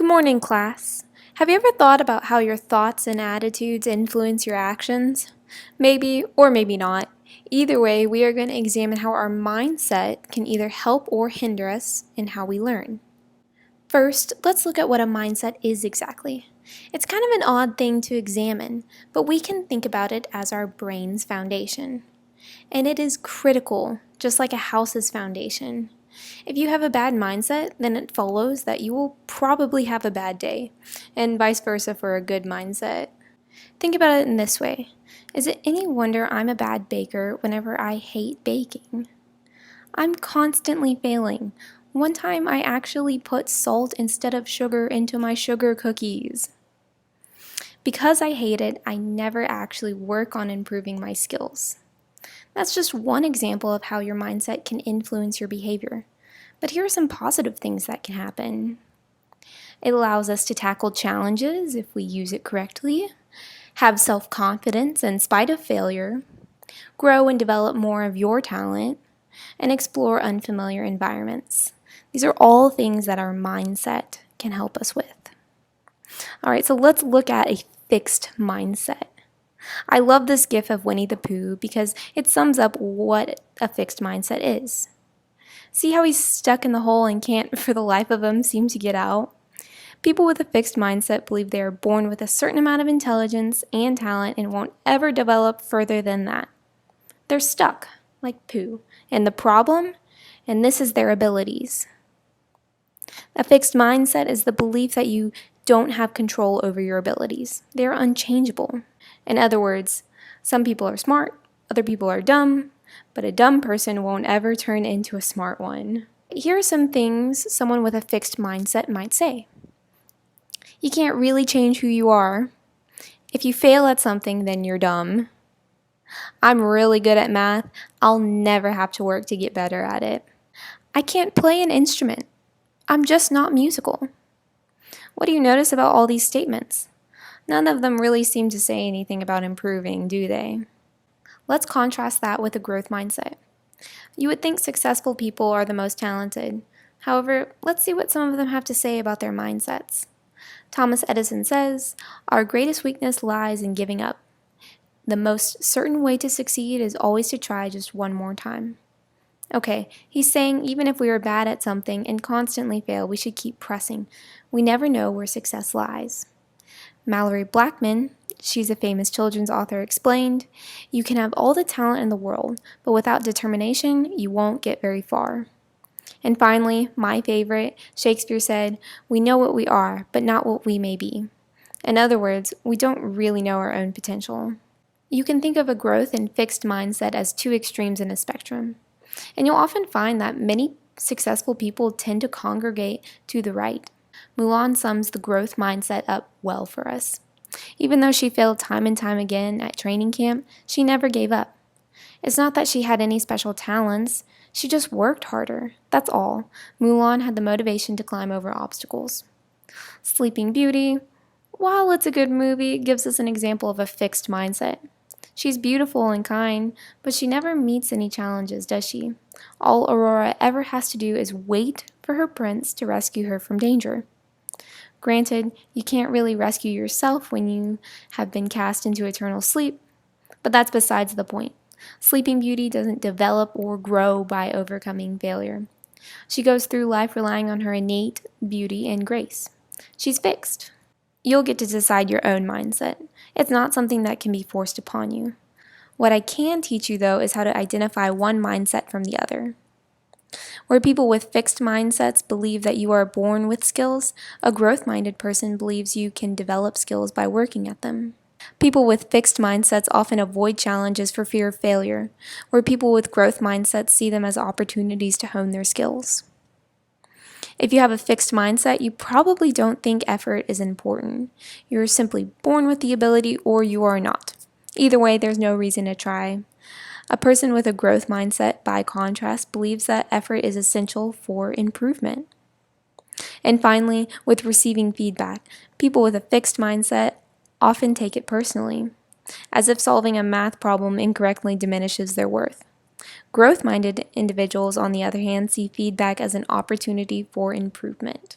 Good morning, class. Have you ever thought about how your thoughts and attitudes influence your actions? Maybe or maybe not. Either way, we are going to examine how our mindset can either help or hinder us in how we learn. First, let's look at what a mindset is exactly. It's kind of an odd thing to examine, but we can think about it as our brain's foundation. And it is critical, just like a house's foundation. If you have a bad mindset, then it follows that you will probably have a bad day, and vice versa for a good mindset. Think about it in this way. Is it any wonder I'm a bad baker whenever I hate baking? I'm constantly failing. One time I actually put salt instead of sugar into my sugar cookies. Because I hate it, I never actually work on improving my skills. That's just one example of how your mindset can influence your behavior. But here are some positive things that can happen. It allows us to tackle challenges if we use it correctly, have self-confidence in spite of failure, grow and develop more of your talent, and explore unfamiliar environments. These are all things that our mindset can help us with. All right, so let's look at a fixed mindset. I love this gif of Winnie the Pooh because it sums up what a fixed mindset is. See how he's stuck in the hole and can't for the life of him seem to get out? People with a fixed mindset believe they are born with a certain amount of intelligence and talent and won't ever develop further than that. They're stuck, like Pooh, and the problem? And this is their abilities. A fixed mindset is the belief that you don't have control over your abilities. They're unchangeable. In other words, some people are smart, other people are dumb, but a dumb person won't ever turn into a smart one. Here are some things someone with a fixed mindset might say. You can't really change who you are. If you fail at something, then you're dumb. I'm really good at math. I'll never have to work to get better at it. I can't play an instrument. I'm just not musical. What do you notice about all these statements? None of them really seem to say anything about improving, do they? Let's contrast that with a growth mindset. You would think successful people are the most talented. However, let's see what some of them have to say about their mindsets. Thomas Edison says, "Our greatest weakness lies in giving up. The most certain way to succeed is always to try just one more time." Okay, he's saying even if we are bad at something and constantly fail, we should keep pressing. We never know where success lies. Mallory Blackman, she's a famous children's author, explained, "You can have all the talent in the world, but without determination, you won't get very far." And finally, my favorite, Shakespeare said, "We know what we are, but not what we may be." In other words, we don't really know our own potential. You can think of a growth and fixed mindset as two extremes in a spectrum. And you'll often find that many successful people tend to congregate to the right. Mulan sums the growth mindset up well for us. Even though she failed time and time again at training camp, she never gave up. It's not that she had any special talents, she just worked harder. That's all. Mulan had the motivation to climb over obstacles. Sleeping Beauty, while it's a good movie, it gives us an example of a fixed mindset. She's beautiful and kind, but she never meets any challenges, does she? All Aurora ever has to do is wait for her prince to rescue her from danger. Granted, you can't really rescue yourself when you have been cast into eternal sleep, but that's besides the point. Sleeping Beauty doesn't develop or grow by overcoming failure. She goes through life relying on her innate beauty and grace. She's fixed. You'll get to decide your own mindset. It's not something that can be forced upon you. What I can teach you, though, is how to identify one mindset from the other. Where people with fixed mindsets believe that you are born with skills, a growth-minded person believes you can develop skills by working at them. People with fixed mindsets often avoid challenges for fear of failure, where people with growth mindsets see them as opportunities to hone their skills. If you have a fixed mindset, you probably don't think effort is important. You're simply born with the ability or you are not. Either way, there's no reason to try. A person with a growth mindset, by contrast, believes that effort is essential for improvement. And finally, with receiving feedback, people with a fixed mindset often take it personally, as if solving a math problem incorrectly diminishes their worth. Growth-minded individuals, on the other hand, see feedback as an opportunity for improvement.